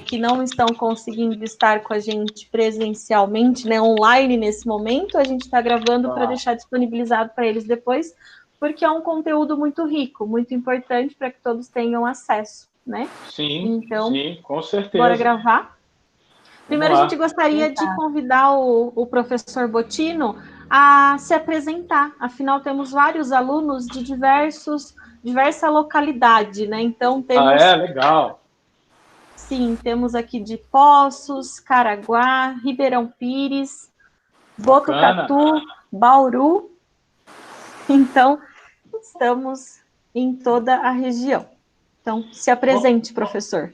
que não estão conseguindo estar com a gente presencialmente, né, online nesse momento, a gente está gravando para deixar disponibilizado para eles depois, porque é um conteúdo muito rico, muito importante para que todos tenham acesso, né? Sim, então, sim, com certeza. Bora gravar? Primeiro, a gente gostaria de convidar o professor Bottino a se apresentar. Afinal, temos vários alunos de diversa localidade, né? Então, temos... legal. Sim, temos aqui de Poços, Caraguá, Ribeirão Pires, Botucatu, Bauru. Então, estamos em toda a região. Então, se apresente, professor.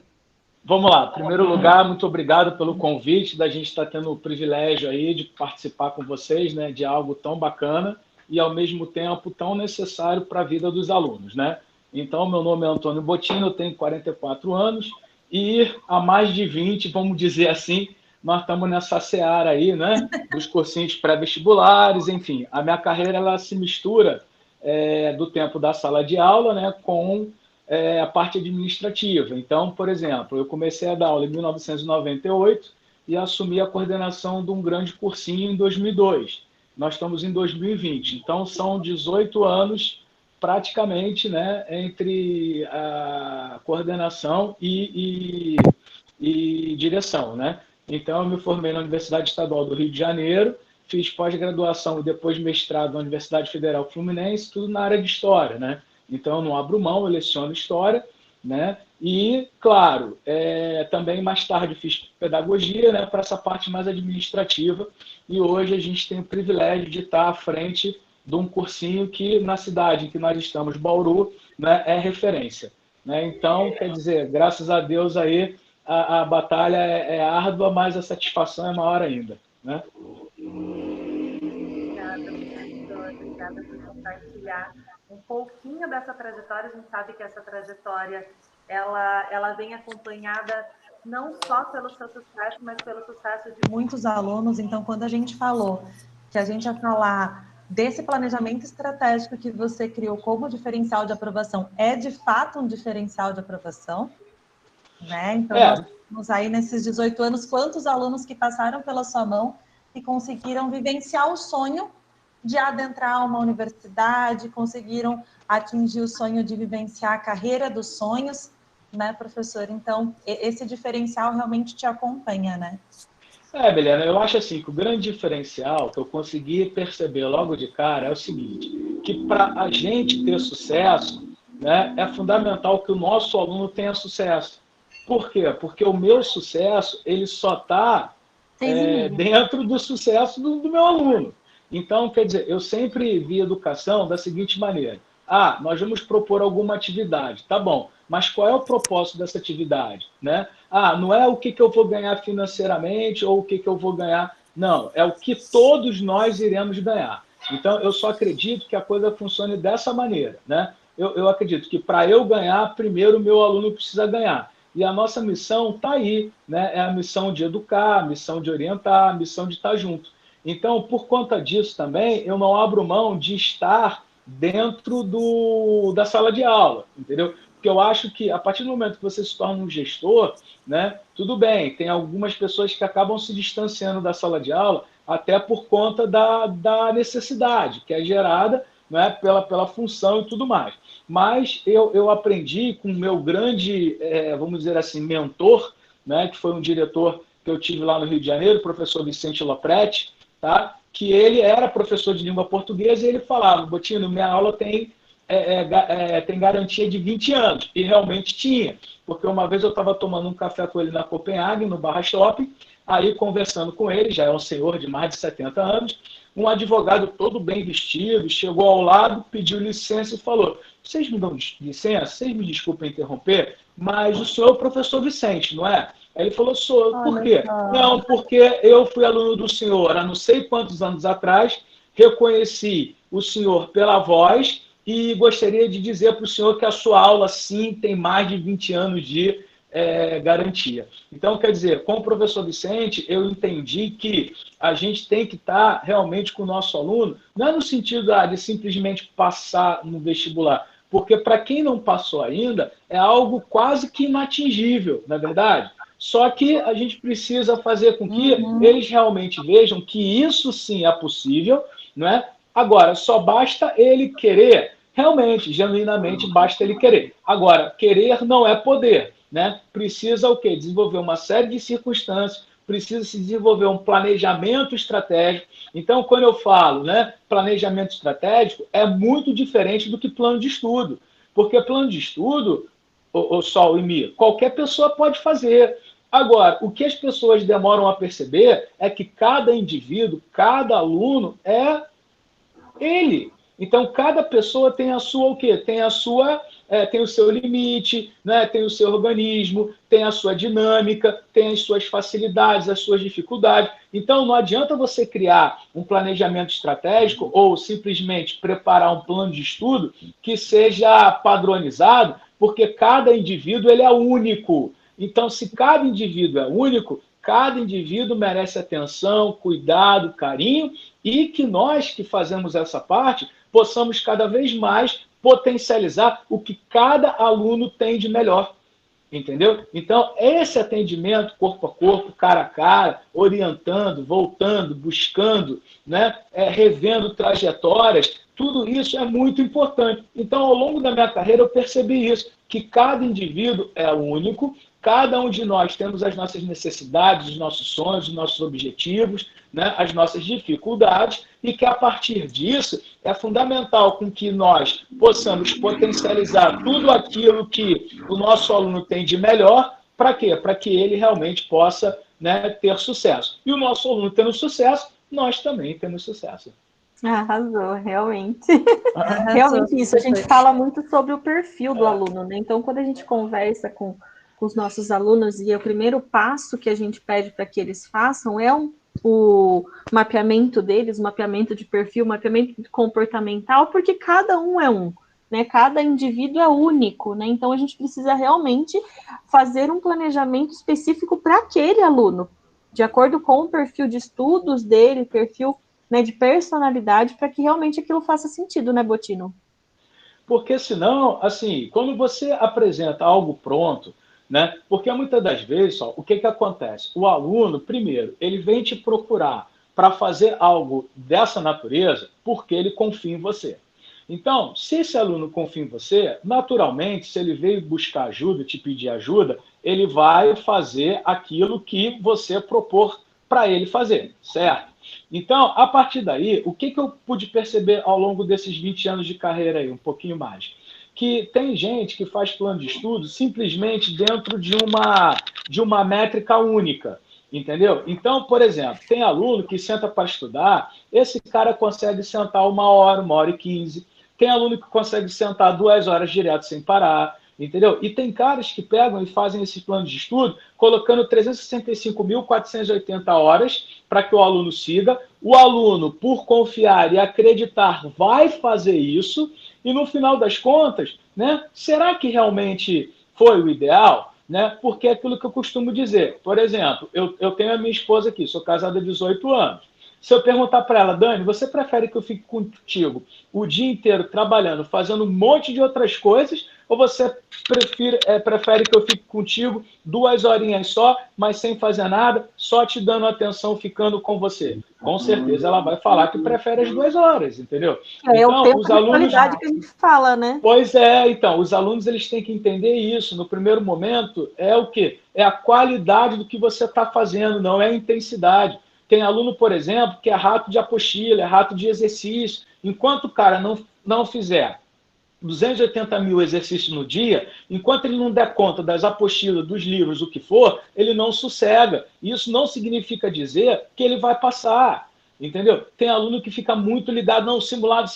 Vamos lá. Em primeiro lugar, muito obrigado pelo convite, da gente estar tendo o privilégio aí de participar com vocês, né, de algo tão bacana e, ao mesmo tempo, tão necessário para a vida dos alunos, né? Então, meu nome é Antônio Bottino, eu tenho 44 anos e há mais de 20, vamos dizer assim, nós estamos nessa seara aí, né, dos cursinhos pré-vestibulares, enfim. A minha carreira, ela se mistura do tempo da sala de aula, né, com a parte administrativa. Então, por exemplo, eu comecei a dar aula em 1998 e assumi a coordenação de um grande cursinho em 2002. Nós estamos em 2020, então são 18 anos praticamente, né, entre a coordenação e direção, né? Então, eu me formei na Universidade Estadual do Rio de Janeiro, fiz pós-graduação e depois mestrado na Universidade Federal Fluminense, tudo na área de História, né? Então, eu não abro mão, eu leciono História, né? E, claro, também mais tarde fiz Pedagogia, né, para essa parte mais administrativa, e hoje a gente tem o privilégio de estar à frente de um cursinho que, na cidade em que nós estamos, Bauru, né, é referência. Né? Então, quer dizer, graças a Deus aí, a batalha é árdua, mas a satisfação é maior ainda. Né? Obrigada, professor. Obrigada por compartilhar um pouquinho dessa trajetória. A gente sabe que essa trajetória ela vem acompanhada não só pelo seu sucesso, mas pelo sucesso de muitos alunos. Então, quando a gente falou que a gente ia falar desse planejamento estratégico que você criou como diferencial de aprovação, é de fato um diferencial de aprovação, né? Então, nós temos aí nesses 18 anos, quantos alunos que passaram pela sua mão e conseguiram vivenciar o sonho de adentrar uma universidade, conseguiram atingir o sonho de vivenciar a carreira dos sonhos, né, professor? Então, esse diferencial realmente te acompanha, né? Milena, eu acho assim que o grande diferencial que eu consegui perceber logo de cara é o seguinte, que para a gente ter sucesso, né, é fundamental que o nosso aluno tenha sucesso. Por quê? Porque o meu sucesso ele só está dentro do sucesso do meu aluno. Então, quer dizer, eu sempre vi educação da seguinte maneira. Nós vamos propor alguma atividade. Tá bom, mas qual é o propósito dessa atividade? Né? Não é o que eu vou ganhar financeiramente ou o que eu vou ganhar. Não, é o que todos nós iremos ganhar. Então, eu só acredito que a coisa funcione dessa maneira. Né? Eu acredito que para eu ganhar, primeiro o meu aluno precisa ganhar. E a nossa missão está aí, né? É a missão de educar, a missão de orientar, a missão de estar junto. Então, por conta disso também, eu não abro mão de estar dentro da sala de aula, entendeu? Porque eu acho que a partir do momento que você se torna um gestor, né, tudo bem, tem algumas pessoas que acabam se distanciando da sala de aula até por conta da necessidade que é gerada, né, pela função e tudo mais. Mas eu aprendi com o meu grande, vamos dizer assim, mentor, né, que foi um diretor que eu tive lá no Rio de Janeiro, o professor Vicente Lopretti, tá? Que ele era professor de língua portuguesa e ele falava, Bottino, minha aula tem garantia de 20 anos. E realmente tinha, porque uma vez eu estava tomando um café com ele na Copenhague, no Barra Shopping, aí conversando com ele, já é um senhor de mais de 70 anos, um advogado todo bem vestido, chegou ao lado, pediu licença e falou, vocês me dão licença? Vocês me desculpem interromper, mas o senhor é o professor Vicente, não é? Aí ele falou, sou. Por quê? Não, porque eu fui aluno do senhor há não sei quantos anos atrás, reconheci o senhor pela voz e gostaria de dizer para o senhor que a sua aula, sim, tem mais de 20 anos de garantia. Então, quer dizer, com o professor Vicente, eu entendi que a gente tem que estar realmente com o nosso aluno, não é no sentido de simplesmente passar no vestibular, porque para quem não passou ainda, é algo quase que inatingível, não é verdade? Só que a gente precisa fazer com que eles realmente vejam que isso sim é possível, não é? Agora, só basta ele querer, realmente, genuinamente, basta ele querer. Agora, querer não é poder, né? Precisa o quê? Desenvolver uma série de circunstâncias, precisa se desenvolver um planejamento estratégico. Então, quando eu falo, né, planejamento estratégico, é muito diferente do que plano de estudo. Porque plano de estudo, o Sol e Mi, qualquer pessoa pode fazer. Agora, o que as pessoas demoram a perceber é que cada indivíduo, cada aluno é ele. Então, cada pessoa tem a sua o quê? Tem a sua, tem o seu limite, né? Tem o seu organismo, tem a sua dinâmica, tem as suas facilidades, as suas dificuldades. Então, não adianta você criar um planejamento estratégico ou simplesmente preparar um plano de estudo que seja padronizado, porque cada indivíduo ele é único. Então, se cada indivíduo é único, cada indivíduo merece atenção, cuidado, carinho, e que nós que fazemos essa parte possamos cada vez mais potencializar o que cada aluno tem de melhor. Entendeu? Então, esse atendimento corpo a corpo, cara a cara, orientando, voltando, buscando, né, revendo trajetórias, tudo isso é muito importante. Então, ao longo da minha carreira, eu percebi isso, que cada indivíduo é único, cada um de nós temos as nossas necessidades, os nossos sonhos, os nossos objetivos, né, as nossas dificuldades, e que a partir disso é fundamental com que nós possamos potencializar tudo aquilo que o nosso aluno tem de melhor, para quê? Para que ele realmente possa, né, ter sucesso. E o nosso aluno tendo sucesso, nós também temos sucesso. Arrasou, realmente. Realmente isso. A gente fala muito sobre o perfil do aluno, né? Então, quando a gente conversa com os nossos alunos, e o primeiro passo que a gente pede para que eles façam é o mapeamento deles, o mapeamento de perfil, o mapeamento comportamental, porque cada um é um, né? Cada indivíduo é único, né? Então, a gente precisa realmente fazer um planejamento específico para aquele aluno, de acordo com o perfil de estudos dele, perfil, né, de personalidade, para que realmente aquilo faça sentido, né, Botino? Porque senão, assim, quando você apresenta algo pronto, né? Porque muitas das vezes, só, o que, que acontece? O aluno, primeiro, ele vem te procurar para fazer algo dessa natureza porque ele confia em você. Então, se esse aluno confia em você, naturalmente, se ele veio buscar ajuda, te pedir ajuda, ele vai fazer aquilo que você propor para ele fazer, certo? Então, a partir daí, o que eu pude perceber ao longo desses 20 anos de carreira aí, um pouquinho mais? Que tem gente que faz plano de estudo simplesmente dentro de uma métrica única, entendeu? Então, por exemplo, tem aluno que senta para estudar, esse cara consegue sentar 1 hora e 15. Tem aluno que consegue sentar 2 horas direto sem parar, entendeu? E tem caras que pegam e fazem esse plano de estudo colocando 365.480 horas para que o aluno siga. O aluno, por confiar e acreditar, vai fazer isso. E no final das contas, né, será que realmente foi o ideal? Né? Porque é aquilo que eu costumo dizer. Por exemplo, eu tenho a minha esposa aqui, sou casado há 18 anos. Se eu perguntar para ela, Dani, você prefere que eu fique contigo o dia inteiro trabalhando, fazendo um monte de outras coisas, ou você prefere que eu fique contigo 2 horinhas só, mas sem fazer nada, só te dando atenção, ficando com você? Com certeza ela vai falar que prefere as 2 horas, entendeu? É o tempo de qualidade que a gente fala, né? Pois é, então, os alunos eles têm que entender isso. No primeiro momento, é o quê? É a qualidade do que você está fazendo, não é a intensidade. Tem aluno, por exemplo, que é rato de apostila, é rato de exercício. Enquanto o cara não fizer 280 mil exercícios no dia, enquanto ele não der conta das apostilas, dos livros, o que for, ele não sossega. Isso não significa dizer que ele vai passar. Entendeu? Tem aluno que fica muito ligado, não, simulado.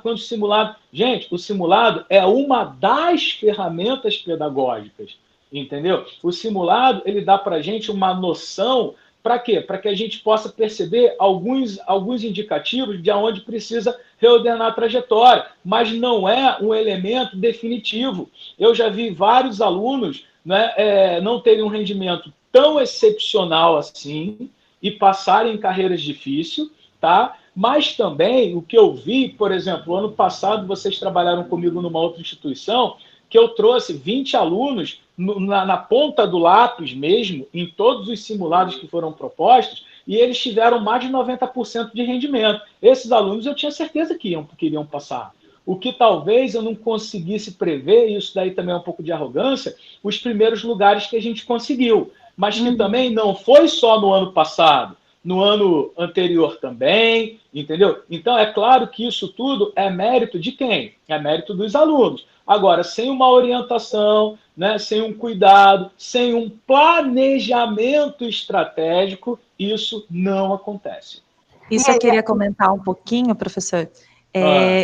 Quanto simulado? Gente, o simulado é uma das ferramentas pedagógicas. Entendeu? O simulado, ele dá para a gente uma noção. Para quê? Para que a gente possa perceber alguns indicativos de onde precisa reordenar a trajetória, mas não é um elemento definitivo. Eu já vi vários alunos, né, não terem um rendimento tão excepcional assim e passarem em carreiras difíceis, tá? Mas também o que eu vi, por exemplo, ano passado vocês trabalharam comigo numa outra instituição, que eu trouxe 20 alunos na ponta do lápis mesmo, em todos os simulados que foram propostos, e eles tiveram mais de 90% de rendimento. Esses alunos eu tinha certeza que iriam passar. O que talvez eu não conseguisse prever, e isso daí também é um pouco de arrogância, os primeiros lugares que a gente conseguiu. Mas que também não foi só no ano passado, no ano anterior também, entendeu? Então, é claro que isso tudo é mérito de quem? É mérito dos alunos. Agora, sem uma orientação, né, sem um cuidado, sem um planejamento estratégico, isso não acontece. Isso eu queria comentar um pouquinho, professor.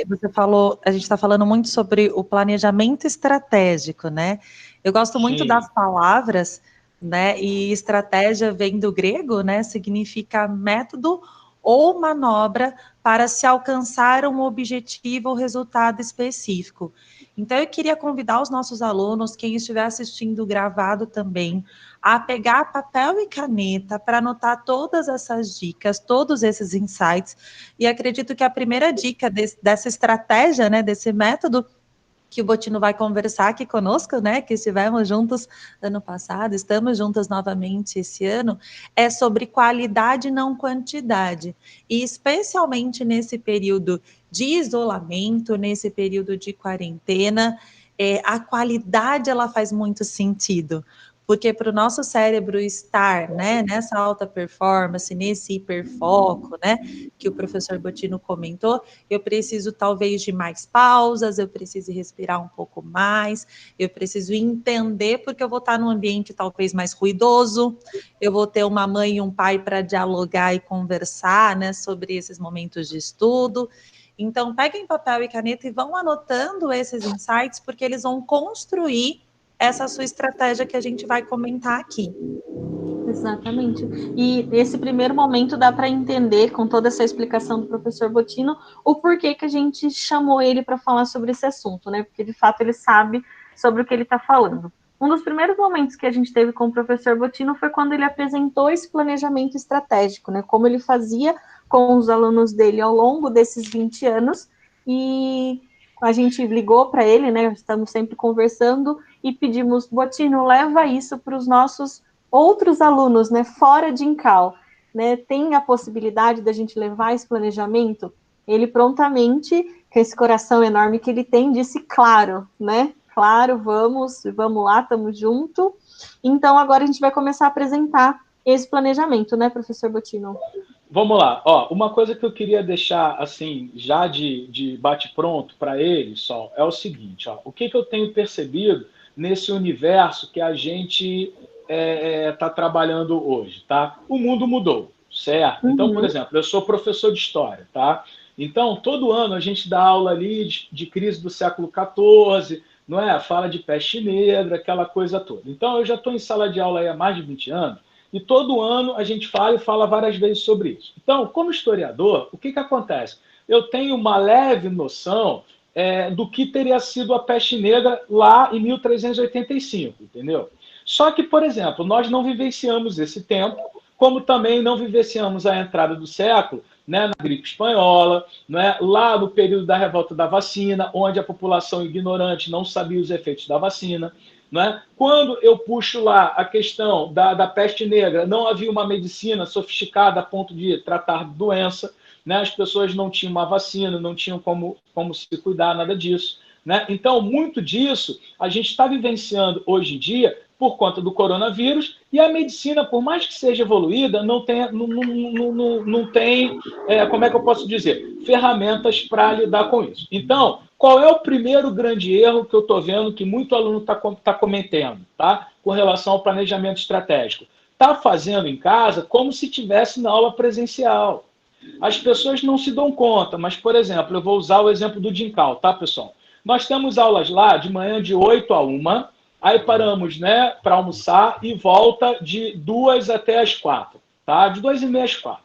Você falou, a gente está falando muito sobre o planejamento estratégico, né? Eu gosto muito das palavras, né? E estratégia vem do grego, né? Significa método ou manobra para se alcançar um objetivo ou resultado específico. Então, eu queria convidar os nossos alunos, quem estiver assistindo gravado também, a pegar papel e caneta para anotar todas essas dicas, todos esses insights. E acredito que a primeira dica dessa estratégia, né, desse método, que o Botino vai conversar aqui conosco, né, que estivemos juntos ano passado, estamos juntas novamente esse ano, é sobre qualidade e não quantidade. E especialmente nesse período de isolamento, nesse período de quarentena, a qualidade ela faz muito sentido. Porque para o nosso cérebro estar, né, nessa alta performance, nesse hiperfoco, né, que o professor Botino comentou, eu preciso talvez de mais pausas, eu preciso respirar um pouco mais, eu preciso entender, porque eu vou estar num ambiente talvez mais ruidoso, eu vou ter uma mãe e um pai para dialogar e conversar, né, sobre esses momentos de estudo. Então, peguem papel e caneta e vão anotando esses insights, porque eles vão construir essa sua estratégia que a gente vai comentar aqui. Exatamente. E nesse primeiro momento dá para entender, com toda essa explicação do professor Botino, o porquê que a gente chamou ele para falar sobre esse assunto, né? Porque de fato ele sabe sobre o que ele está falando. Um dos primeiros momentos que a gente teve com o professor Botino foi quando ele apresentou esse planejamento estratégico, né? Como ele fazia com os alunos dele ao longo desses 20 anos. E a gente ligou para ele, né? Estamos sempre conversando e pedimos, Botino, leva isso para os nossos outros alunos, né, fora de Incal, né, tem a possibilidade da gente levar esse planejamento? Ele prontamente, com esse coração enorme que ele tem, disse claro, né, claro, vamos lá, estamos junto. Então, agora a gente vai começar a apresentar esse planejamento, né, professor Botino? Vamos lá. Ó, uma coisa que eu queria deixar, assim, já de bate-pronto para eles, só, é o seguinte, ó, o que eu tenho percebido nesse universo que a gente está trabalhando hoje, tá? O mundo mudou, certo? Então, por exemplo, eu sou professor de história, tá? Então, todo ano a gente dá aula ali de crise do século XIV, não é? Fala de peste negra, aquela coisa toda. Então, eu já estou em sala de aula aí há mais de 20 anos, e todo ano a gente fala e fala várias vezes sobre isso. Então, como historiador, o que acontece? Eu tenho uma leve noção do que teria sido a peste negra lá em 1385, entendeu? Só que, por exemplo, nós não vivenciamos esse tempo, como também não vivenciamos a entrada do século, né, na gripe espanhola, né, lá no período da revolta da vacina, onde a população ignorante não sabia os efeitos da vacina. Né? Quando eu puxo lá a questão da peste negra, não havia uma medicina sofisticada a ponto de tratar doença, né? As pessoas não tinham uma vacina, não tinham como se cuidar, nada disso. Né? Então, muito disso a gente está vivenciando hoje em dia por conta do coronavírus, e a medicina, por mais que seja evoluída, não tem, como é que eu posso dizer, ferramentas para lidar com isso. Então, qual é o primeiro grande erro que eu estou vendo que muito aluno está cometendo, tá? Com relação ao planejamento estratégico? Está fazendo em casa como se estivesse na aula presencial. As pessoas não se dão conta, mas, por exemplo, eu vou usar o exemplo do Dincal, tá, pessoal? Nós temos aulas lá de manhã de 8 a 1, aí paramos, né, para almoçar e volta de 2 até as 4, tá? De 2h30 às 4.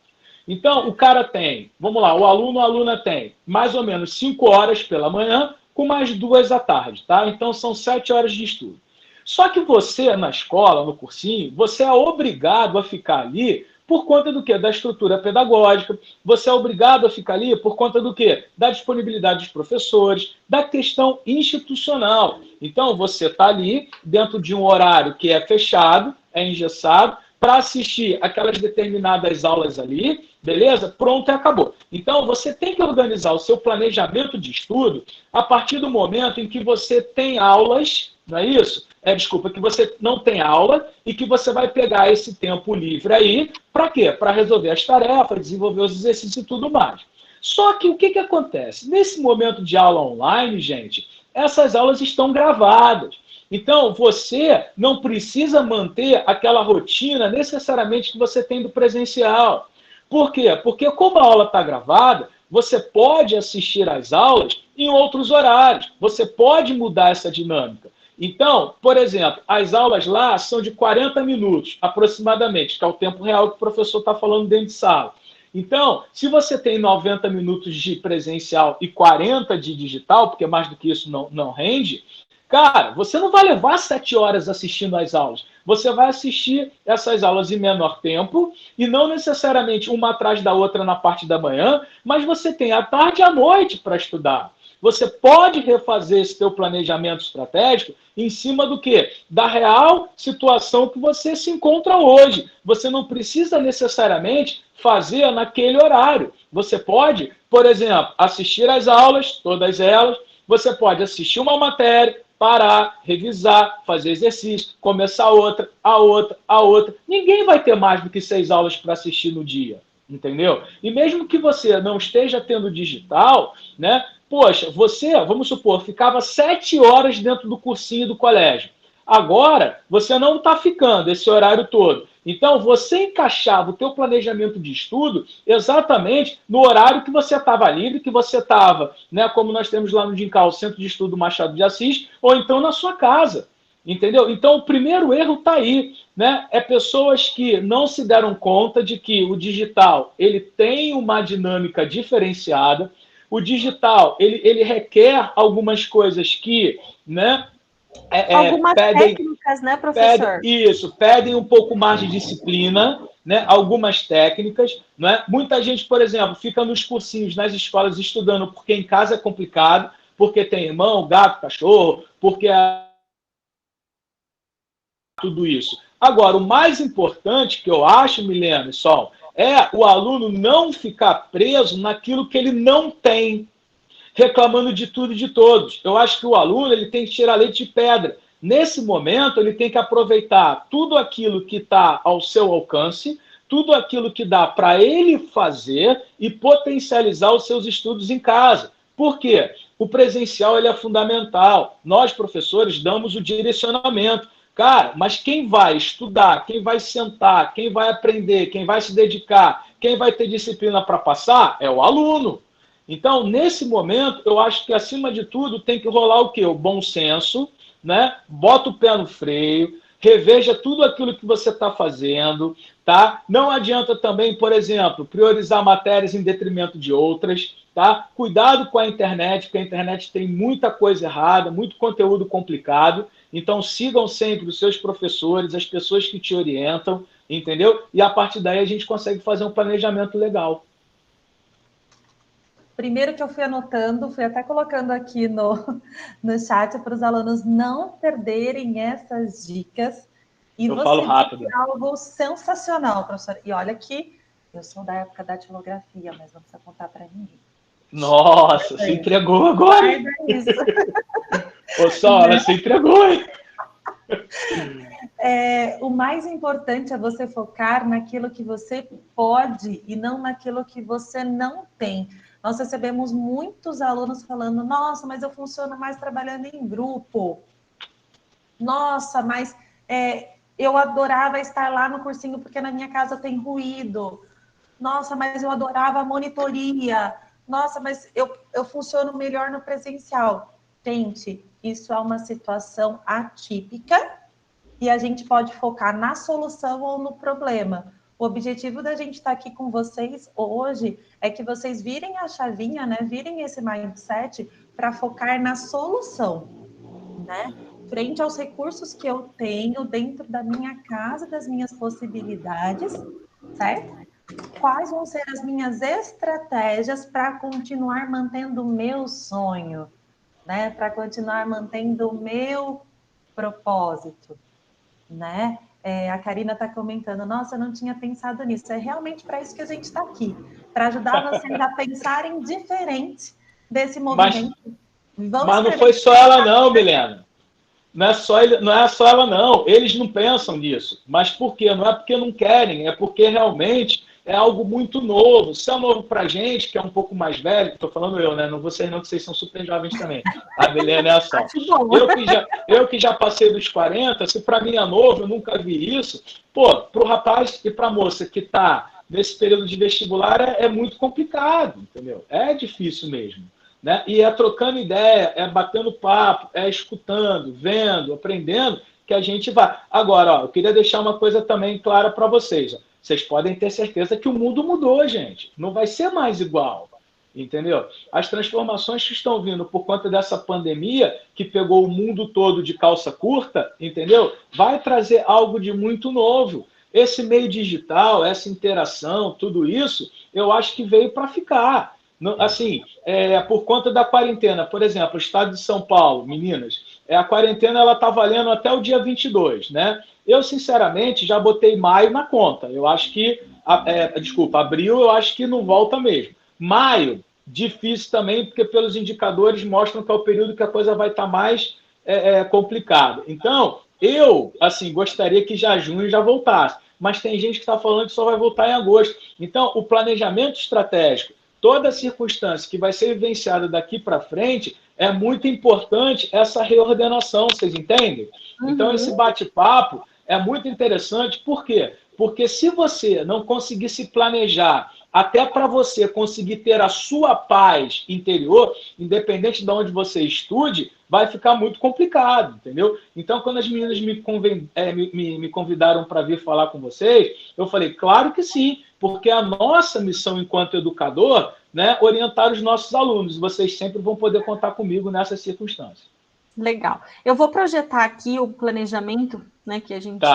Então, o cara tem, vamos lá, o aluno, a aluna tem mais ou menos 5 horas pela manhã, com mais 2 à tarde, tá? Então, são 7 horas de estudo. Só que você, na escola, no cursinho, você é obrigado a ficar ali Por conta do quê? Da estrutura pedagógica. Você é obrigado a ficar ali por conta do quê? Da disponibilidade dos professores, da questão institucional. Então, você está ali dentro de um horário que é fechado, é engessado, para assistir aquelas determinadas aulas ali, beleza? Pronto, e acabou. Então, você tem que organizar o seu planejamento de estudo a partir do momento em que você tem aulas, não é isso? Desculpa, que você não tem aula e que você vai pegar esse tempo livre aí, para quê? Para resolver as tarefas, desenvolver os exercícios e tudo mais. Só que o que acontece? Nesse momento de aula online, gente, essas aulas estão gravadas. Então, você não precisa manter aquela rotina necessariamente que você tem do presencial. Por quê? Porque como a aula está gravada, você pode assistir às aulas em outros horários. Você pode mudar essa dinâmica. Então, por exemplo, as aulas lá são de 40 minutos, aproximadamente, que é o tempo real que o professor está falando dentro de sala. Então, se você tem 90 minutos de presencial e 40 de digital, porque mais do que isso não rende, cara, você não vai levar 7 horas assistindo às aulas. Você vai assistir essas aulas em menor tempo e não necessariamente uma atrás da outra na parte da manhã, mas você tem a tarde e a noite para estudar. Você pode refazer esse teu planejamento estratégico em cima do quê? Da real situação que você se encontra hoje. Você não precisa necessariamente fazer naquele horário. Você pode, por exemplo, assistir às aulas, todas elas. Você pode assistir uma matéria, parar, revisar, fazer exercício, começar a outra. Ninguém vai ter mais do que 6 aulas para assistir no dia, entendeu? E mesmo que você não esteja tendo digital, né? Poxa, você, vamos supor, ficava 7 horas dentro do cursinho do colégio. Agora, você não está ficando esse horário todo. Então, você encaixava o teu planejamento de estudo exatamente no horário que você estava livre, que você estava, né, como nós temos lá no Dincal, o Centro de Estudo Machado de Assis, ou então na sua casa. Entendeu? Então, o primeiro erro está aí, né? É pessoas que não se deram conta de que o digital ele tem uma dinâmica diferenciada. O digital ele requer algumas coisas que, né? Algumas técnicas, né, professor? Pedem um pouco mais de disciplina, né? Algumas técnicas, né? Muita gente, por exemplo, fica nos cursinhos, nas escolas, estudando porque em casa é complicado, porque tem irmão, gato, cachorro, porque tudo isso. Agora, o mais importante que eu acho, Milena e Sol, é o aluno não ficar preso naquilo que ele não tem, reclamando de tudo e de todos. Eu acho que o aluno ele tem que tirar leite de pedra. Nesse momento, ele tem que aproveitar tudo aquilo que está ao seu alcance, tudo aquilo que dá para ele fazer e potencializar os seus estudos em casa. Por quê? O presencial ele é fundamental. Nós, professores, damos o direcionamento. Cara, mas quem vai estudar, quem vai sentar, quem vai aprender, quem vai se dedicar, quem vai ter disciplina para passar é o aluno. Então, nesse momento, eu acho que, acima de tudo, tem que rolar o quê? O bom senso, né? Bota o pé no freio, reveja tudo aquilo que você está fazendo, tá? Não adianta também, por exemplo, priorizar matérias em detrimento de outras, tá? Cuidado com a internet, porque a internet tem muita coisa errada, muito conteúdo complicado. Então, sigam sempre os seus professores, as pessoas que te orientam, entendeu? E, a partir daí, a gente consegue fazer um planejamento legal. Primeiro que eu fui anotando, fui até colocando aqui no chat para os alunos não perderem essas dicas. E eu falo rápido. Disse algo sensacional, professor. E olha que eu sou da época da datilografia, mas não precisa contar para ninguém. Nossa, se entregou agora. Hein? Ô, Sol, ela se entregou, hein? O mais importante é você focar naquilo que você pode e não naquilo que você não tem. Nós recebemos muitos alunos falando, nossa, mas eu funciono mais trabalhando em grupo. Nossa, mas eu adorava estar lá no cursinho porque na minha casa tem ruído. Nossa, mas eu adorava a monitoria. Nossa, mas eu funciono melhor no presencial. Gente, isso é uma situação atípica e a gente pode focar na solução ou no problema. O objetivo da gente estar aqui com vocês hoje é que vocês virem a chavinha, né? Virem esse mindset para focar na solução, né? Frente aos recursos que eu tenho dentro da minha casa, das minhas possibilidades, certo? Quais vão ser as minhas estratégias para continuar mantendo o meu sonho, né? Para continuar mantendo o meu propósito, né? A Karina está comentando, nossa, eu não tinha pensado nisso. É realmente para isso que a gente está aqui, para ajudar vocês a pensarem diferente desse movimento. Mas não foi só ela não, Milena. Não é só ela, não. Eles não pensam nisso. Mas por quê? Não é porque não querem, é porque realmente é algo muito novo. Se é novo para a gente, que é um pouco mais velho, estou falando eu, né? Não vocês não, que vocês são super jovens também. A Milena é a só. Eu que já passei dos 40, se para mim é novo, eu nunca vi isso. Pô, para o rapaz e para a moça que está nesse período de vestibular é muito complicado, entendeu? É difícil mesmo. Né? E é trocando ideia, é batendo papo, é escutando, vendo, aprendendo, que a gente vai. Agora, ó, eu queria deixar uma coisa também clara para vocês. Ó. Vocês podem ter certeza que o mundo mudou, gente. Não vai ser mais igual. Entendeu? As transformações que estão vindo por conta dessa pandemia, que pegou o mundo todo de calça curta, entendeu? Vai trazer algo de muito novo. Esse meio digital, essa interação, tudo isso, eu acho que veio para ficar. Assim, por conta da quarentena, por exemplo, o estado de São Paulo, meninas, a quarentena ela está valendo até o dia 22, né? Eu, sinceramente, já botei maio na conta. Eu acho que, abril, eu acho que não volta mesmo. Maio, difícil também, porque pelos indicadores mostram que é o período que a coisa vai estar mais complicada. Então, eu, assim, gostaria que já junho já voltasse. Mas tem gente que está falando que só vai voltar em agosto. Então, o planejamento estratégico, toda circunstância que vai ser vivenciada daqui para frente, é muito importante essa reordenação, vocês entendem? Uhum. Então, esse bate-papo é muito interessante, por quê? Porque se você não conseguir se planejar, até para você conseguir ter a sua paz interior, independente de onde você estude, vai ficar muito complicado, entendeu? Então, quando as meninas me convidaram para vir falar com vocês, eu falei, claro que sim, porque a nossa missão enquanto educador, né, orientar os nossos alunos. Vocês sempre vão poder contar comigo nessas circunstâncias. Legal. Eu vou projetar aqui o planejamento, né, que a gente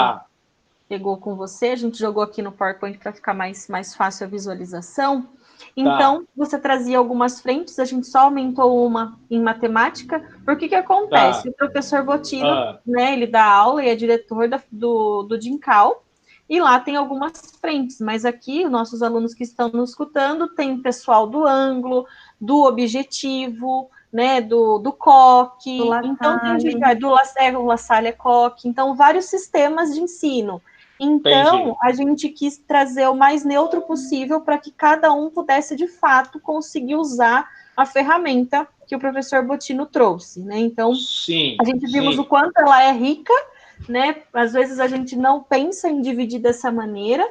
pegou com você. A gente jogou aqui no PowerPoint para ficar mais fácil a visualização. Então, você trazia algumas frentes, a gente só aumentou uma em matemática. Porque que acontece? O professor Bottino, né, ele dá aula e é diretor do Dincal, e lá tem algumas frentes, mas aqui, os nossos alunos que estão nos escutando, tem o pessoal do ângulo, do objetivo, né, do COC, então tem do La Salle COC, então vários sistemas de ensino. Então, a gente quis trazer o mais neutro possível para que cada um pudesse, de fato, conseguir usar a ferramenta que o professor Bottino trouxe, né? Então, a gente vimos o quanto ela é rica, né? Às vezes a gente não pensa em dividir dessa maneira,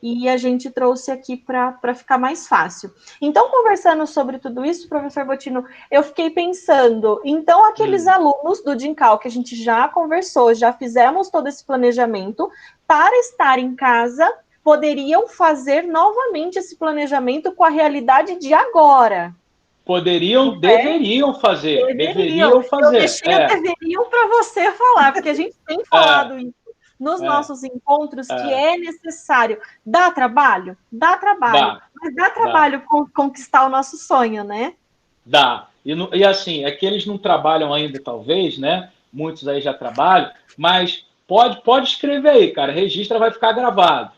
e a gente trouxe aqui para ficar mais fácil. Então, conversando sobre tudo isso, professor Bottino, eu fiquei pensando, então aqueles alunos do Dincal que a gente já conversou, já fizemos todo esse planejamento, para estar em casa, poderiam fazer novamente esse planejamento com a realidade de agora. Poderiam, deveriam fazer. Deveriam fazer. Eu deixei o deveriam para você falar, porque a gente tem falado isso nos nossos encontros, que é necessário. Dá trabalho? Dá trabalho. Mas dá trabalho conquistar o nosso sonho, né? Dá. E assim, é que eles não trabalham ainda, talvez, né? Muitos aí já trabalham, mas pode escrever aí, cara. Registra, vai ficar gravado.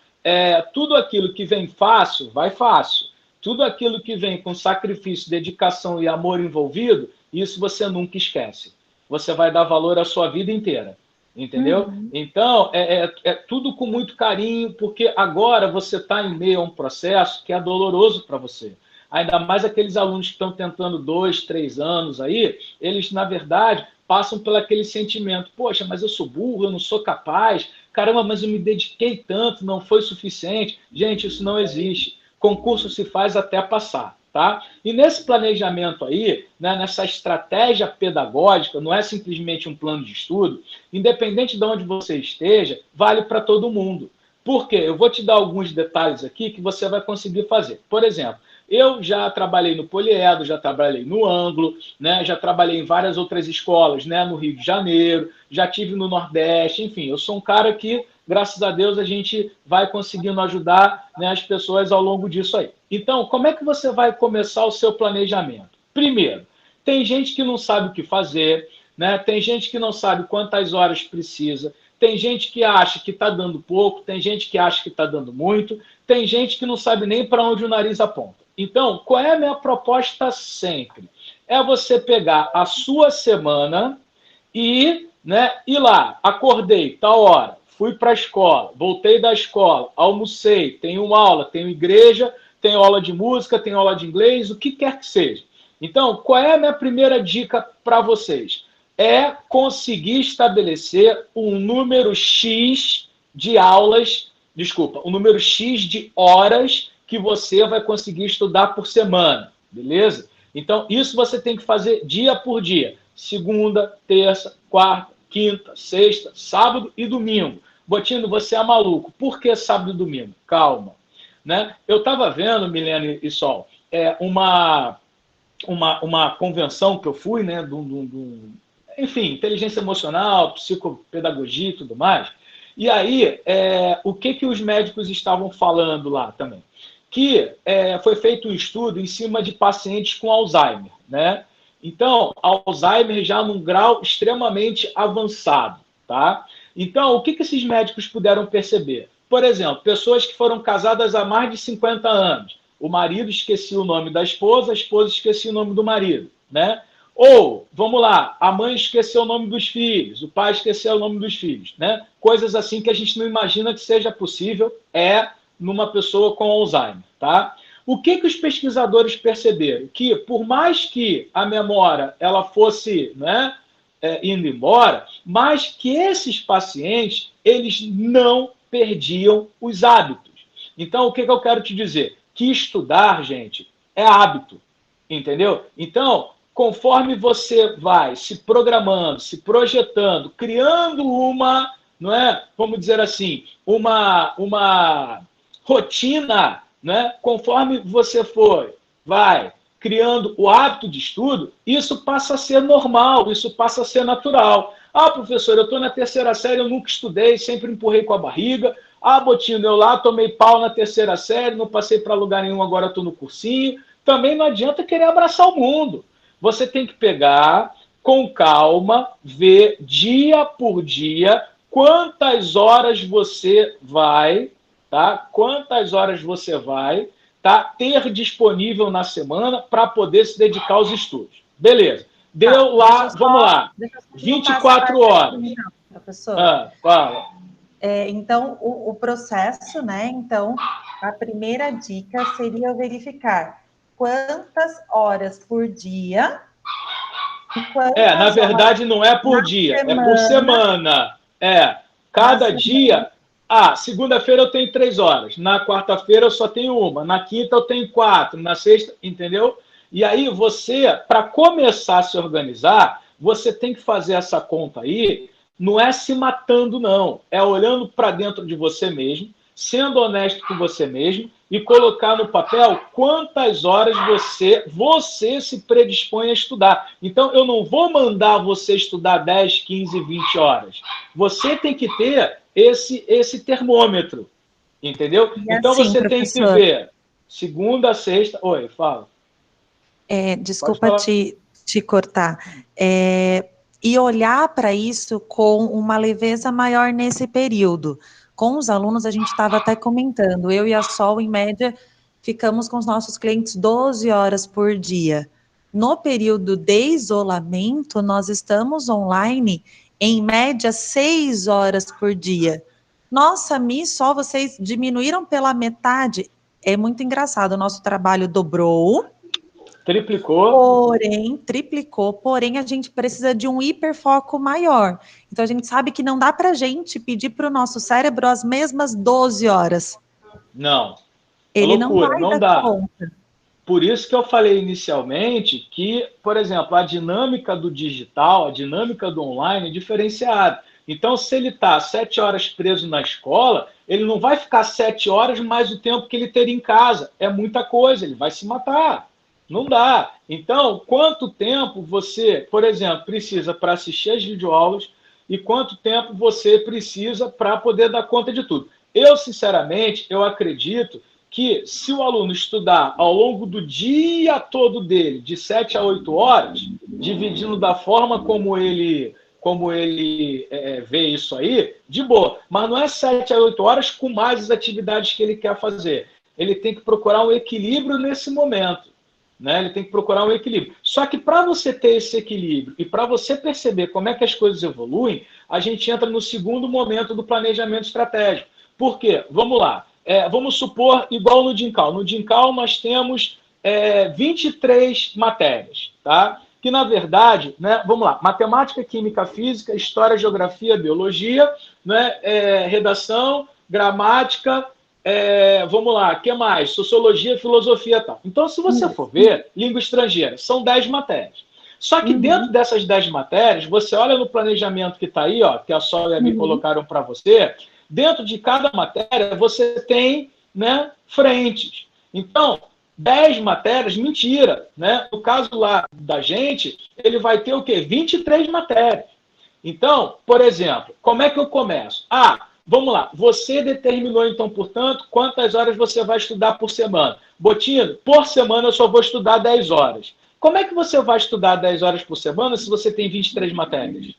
Tudo aquilo que vem fácil, vai fácil. Tudo aquilo que vem com sacrifício, dedicação e amor envolvido, isso você nunca esquece. Você vai dar valor à sua vida inteira. Entendeu? Uhum. Então, é tudo com muito carinho, porque agora você está em meio a um processo que é doloroso para você. Ainda mais aqueles alunos que estão tentando 2, 3 anos aí, eles, na verdade, passam por aquele sentimento, poxa, mas eu sou burro, eu não sou capaz, caramba, mas eu me dediquei tanto, não foi suficiente. Gente, isso não existe. Concurso se faz até passar. Tá? E nesse planejamento aí, né, nessa estratégia pedagógica, não é simplesmente um plano de estudo, independente de onde você esteja, vale para todo mundo. Por quê? Eu vou te dar alguns detalhes aqui que você vai conseguir fazer. Por exemplo, eu já trabalhei no Poliedo, já trabalhei no Ângulo, né, já trabalhei em várias outras escolas, né, no Rio de Janeiro, já tive no Nordeste, enfim, eu sou um cara que graças a Deus a gente vai conseguindo ajudar, né, as pessoas ao longo disso aí. Então, como é que você vai começar o seu planejamento? Primeiro, tem gente que não sabe o que fazer, né? Tem gente que não sabe quantas horas precisa, tem gente que acha que está dando pouco, tem gente que acha que está dando muito, tem gente que não sabe nem para onde o nariz aponta. Então, qual é a minha proposta sempre? É você pegar a sua semana e, né, ir lá, acordei, tal hora, fui para a escola, voltei da escola, almocei, tenho aula, tenho igreja, tenho aula de música, tenho aula de inglês, o que quer que seja. Então, qual é a minha primeira dica para vocês? É conseguir estabelecer um número X de aulas, desculpa, um número X de horas que você vai conseguir estudar por semana, beleza? Então, isso você tem que fazer dia por dia. Segunda, terça, quarta, quinta, sexta, sábado e domingo. Botino, você é maluco. Por que sábado e domingo? Calma. Né? Eu estava vendo, Milene e Sol, uma convenção que eu fui, né, enfim, inteligência emocional, psicopedagogia e tudo mais. E aí, o que os médicos estavam falando lá também? Que foi feito um estudo em cima de pacientes com Alzheimer, né? Então, Alzheimer já num grau extremamente avançado, tá? Então, o que esses médicos puderam perceber? Por exemplo, pessoas que foram casadas há mais de 50 anos. O marido esquecia o nome da esposa, a esposa esquecia o nome do marido, né? Ou, vamos lá, a mãe esqueceu o nome dos filhos, o pai esqueceu o nome dos filhos, né? Coisas assim que a gente não imagina que seja possível numa pessoa com Alzheimer, tá? O que os pesquisadores perceberam? Que por mais que a memória ela fosse, né, indo embora, mas que esses pacientes eles não perdiam os hábitos. Então, o que eu quero te dizer? Que estudar, gente, é hábito, entendeu? Então, conforme você vai se programando, se projetando, criando uma, não é, vamos dizer assim, uma rotina, né? Conforme você vai criando o hábito de estudo, isso passa a ser normal, isso passa a ser natural. Ah, professor, eu estou na terceira série, eu nunca estudei, sempre empurrei com a barriga. Ah, Botino, eu lá tomei pau na terceira série, não passei para lugar nenhum, agora estou no cursinho. Também não adianta querer abraçar o mundo. Você tem que pegar com calma, ver dia por dia quantas horas você vai, tá? Quantas horas você vai, tá? Ter disponível na semana para poder se dedicar aos estudos. Beleza. Deu lá, vamos lá, 24 horas. Professor. Fala. Então, o processo, né? Então, a primeira dica seria verificar quantas horas por dia. Na verdade, não é por dia, é por semana. Cada dia. Segunda-feira eu tenho 3 horas, na quarta-feira eu só tenho 1, na quinta eu tenho 4, na sexta, entendeu? E aí você, para começar a se organizar, você tem que fazer essa conta aí, não é se matando, não. É olhando para dentro de você mesmo, sendo honesto com você mesmo e colocar no papel quantas horas você se predispõe a estudar. Então, eu não vou mandar você estudar 10, 15, 20 horas. Você tem que ter esse termômetro, entendeu? Então, assim, você professor, tem que ver segunda, sexta... Oi, fala. Desculpa te cortar. E olhar para isso com uma leveza maior nesse período. Com os alunos, a gente estava até comentando, eu e a Sol, em média, ficamos com os nossos clientes 12 horas por dia. No período de isolamento, nós estamos online, em média, 6 horas por dia. Nossa, só vocês diminuíram pela metade. É muito engraçado, o nosso trabalho dobrou. Triplicou, porém a gente precisa de um hiperfoco maior. Então a gente sabe que não dá para a gente pedir para o nosso cérebro as mesmas 12 horas. Não. Ele loucura, não vai dar conta. Por isso que eu falei inicialmente que, por exemplo, a dinâmica do digital, a dinâmica do online é diferenciada. Então, se ele está 7 horas preso na escola, ele não vai ficar 7 horas mais o tempo que ele teria em casa. É muita coisa, ele vai se matar. Não dá. Então, quanto tempo você, por exemplo, precisa para assistir as videoaulas, e quanto tempo você precisa para poder dar conta de tudo. Eu, sinceramente, eu acredito que se o aluno estudar ao longo do dia todo dele, de 7 a 8 horas, dividindo da forma como ele vê isso aí, de boa. Mas não é 7 a 8 horas com mais as atividades que ele quer fazer. Ele tem que procurar um equilíbrio nesse momento. Né? Ele tem que procurar um equilíbrio. Só que para você ter esse equilíbrio e para você perceber como é que as coisas evoluem, a gente entra no segundo momento do planejamento estratégico. Por quê? Vamos lá. Vamos supor, igual no DINCAL. No DINCAL nós temos 23 matérias, tá? Que, na verdade, né, vamos lá, matemática, química, física, história, geografia, biologia, né, redação, gramática, vamos lá, o que mais? Sociologia, filosofia e tal. Então, se você for ver, língua estrangeira, são 10 matérias. Só que dentro dessas 10 matérias, você olha no planejamento que está aí, ó, que a Sol e a Mi colocaram para você, dentro de cada matéria você tem, né, frentes. Então, 10 matérias, mentira, né? No caso lá da gente, ele vai ter o quê? 23 matérias. Então, por exemplo, como é que eu começo? Vamos lá, você determinou, então, portanto, quantas horas você vai estudar por semana. Botino, por semana eu só vou estudar 10 horas. Como é que você vai estudar 10 horas por semana se você tem 23 matérias?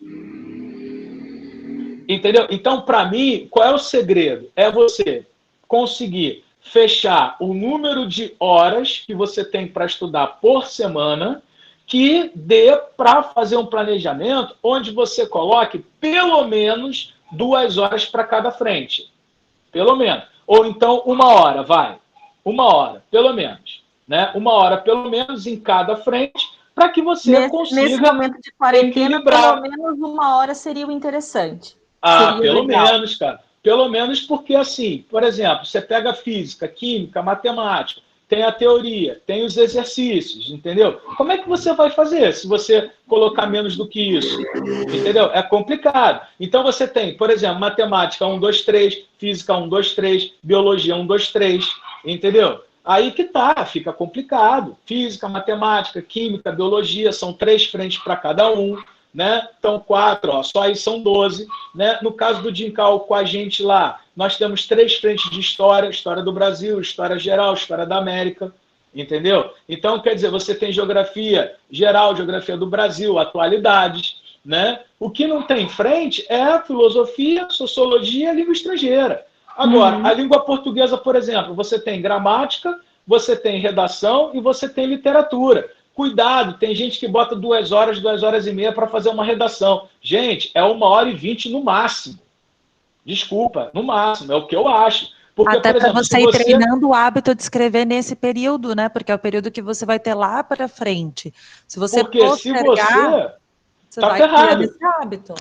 Entendeu? Então, para mim, qual é o segredo? É você conseguir fechar o número de horas que você tem para estudar por semana, que dê para fazer um planejamento onde você coloque pelo menos 2 horas para cada frente. Pelo menos. Ou então 1 hora, vai. 1 hora, pelo menos. Né? 1 hora, pelo menos, em cada frente, para que você consiga nesse momento de quarentena, equilibrar. pelo menos 1 hora seria o interessante. Pelo menos, cara. Pelo menos porque, assim, por exemplo, você pega física, química, matemática, tem a teoria, tem os exercícios, entendeu? Como é que você vai fazer se você colocar menos do que isso? Entendeu? É complicado. Então você tem, por exemplo, matemática 1, 2, 3, física 1, 2, 3, biologia 1, 2, 3, entendeu? Aí que tá, fica complicado. Física, matemática, química, biologia, são 3 frentes para cada um. Né? Então, 4, ó, só aí são 12. Né? No caso do DINCAL, com a gente lá, nós temos 3 frentes de história: história do Brasil, história geral, história da América. Entendeu? Então, quer dizer, você tem geografia geral, geografia do Brasil, atualidades. Né? O que não tem frente é a filosofia, sociologia e língua estrangeira. Agora, a língua portuguesa, por exemplo, você tem gramática, você tem redação e você tem literatura. Cuidado, tem gente que bota 2 horas, 2 horas e meia para fazer uma redação. Gente, é 1h20 no máximo. Desculpa, no máximo, é o que eu acho. Porque, até para você ir treinando o hábito de escrever nesse período, né? Porque é o período que você vai ter lá para frente. Se você postergar, você vai criando esse hábito.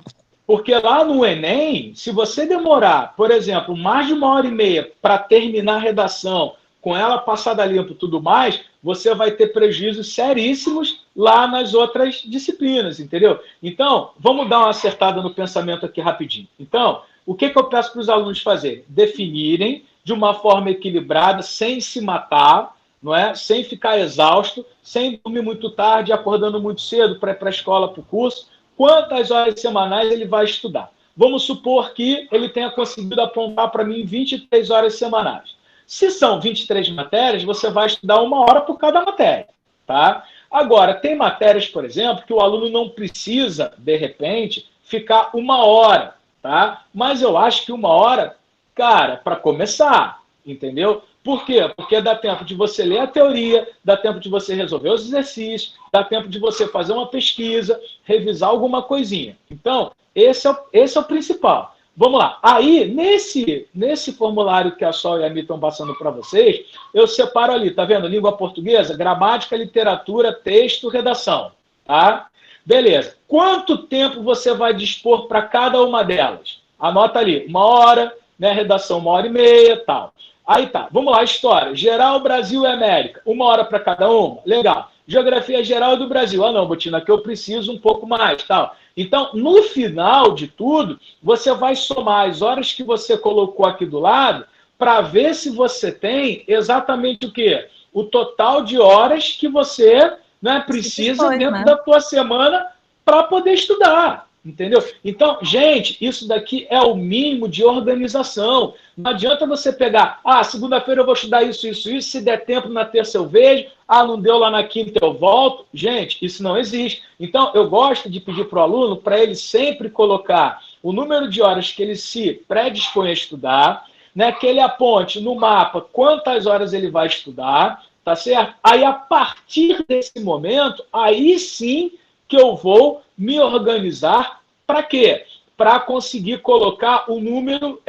Porque lá no Enem, se você demorar, por exemplo, mais de 1h30 para terminar a redação, com ela passada limpo e tudo mais, você vai ter prejuízos seríssimos lá nas outras disciplinas, entendeu? Então, vamos dar uma acertada no pensamento aqui rapidinho. Então, o que eu peço para os alunos fazerem? Definirem de uma forma equilibrada, sem se matar, não é? Sem ficar exausto, sem dormir muito tarde, acordando muito cedo para ir para a escola, para o curso, quantas horas semanais ele vai estudar. Vamos supor que ele tenha conseguido apontar para mim 23 horas semanais. Se são 23 matérias, você vai estudar 1 hora por cada matéria, tá? Agora, tem matérias, por exemplo, que o aluno não precisa, de repente, ficar 1 hora, tá? Mas eu acho que 1 hora, cara, para começar, entendeu? Por quê? Porque dá tempo de você ler a teoria, dá tempo de você resolver os exercícios, dá tempo de você fazer uma pesquisa, revisar alguma coisinha. Então, esse é o principal. Vamos lá. Aí, nesse formulário que a Sol e a Mi estão passando para vocês, eu separo ali, tá vendo? Língua portuguesa, gramática, literatura, texto, redação. Tá? Beleza. Quanto tempo você vai dispor para cada uma delas? Anota ali, 1 hora, né? Redação 1h30, tal. Aí tá, vamos lá, história. Geral, Brasil e América. 1 hora para cada uma? Legal. Geografia geral do Brasil. Ah, não, Botina, aqui eu preciso um pouco mais, tal. Então, no final de tudo, você vai somar as horas que você colocou aqui do lado para ver se você tem exatamente o quê? O total de horas que você, né, precisa dentro da tua semana para poder estudar. Entendeu? Então, gente, isso daqui é o mínimo de organização. Não adianta você pegar, segunda-feira eu vou estudar isso, se der tempo na terça eu vejo, não deu lá na quinta eu volto. Gente, isso não existe. Então, eu gosto de pedir para o aluno para ele sempre colocar o número de horas que ele se predispõe a estudar, né, que ele aponte no mapa quantas horas ele vai estudar, tá certo? Aí, a partir desse momento, aí sim que eu vou me organizar para quê? Para conseguir colocar o número,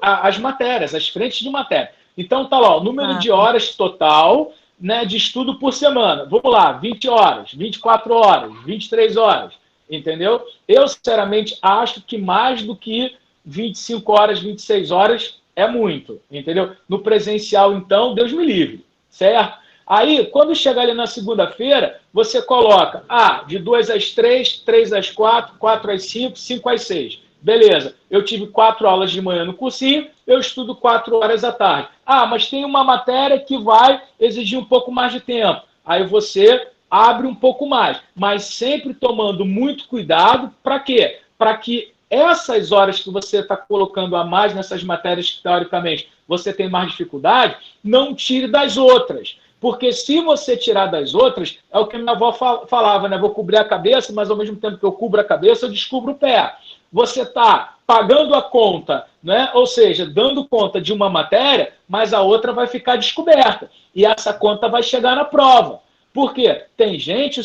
as matérias, as frentes de matéria. Então, tá lá, o número de horas total, né, de estudo por semana. Vamos lá, 20 horas, 24 horas, 23 horas, entendeu? Eu, sinceramente, acho que mais do que 25 horas, 26 horas é muito, entendeu? No presencial, então, Deus me livre, certo? Aí, quando chegar ali na segunda-feira, você coloca, de 2 às 3, 3 às 4, 4 às 5, 5 às 6. Beleza, eu tive 4 aulas de manhã no cursinho, eu estudo 4 horas à tarde. Mas tem uma matéria que vai exigir um pouco mais de tempo. Aí você abre um pouco mais, mas sempre tomando muito cuidado, para quê? Para que essas horas que você está colocando a mais nessas matérias que, teoricamente, você tem mais dificuldade, não tire das outras. Porque se você tirar das outras, é o que minha avó falava, né? Vou cobrir a cabeça, mas ao mesmo tempo que eu cubro a cabeça, eu descubro o pé. Você está pagando a conta, né? Ou seja, dando conta de uma matéria, mas a outra vai ficar descoberta. E essa conta vai chegar na prova. Por quê? Tem gente,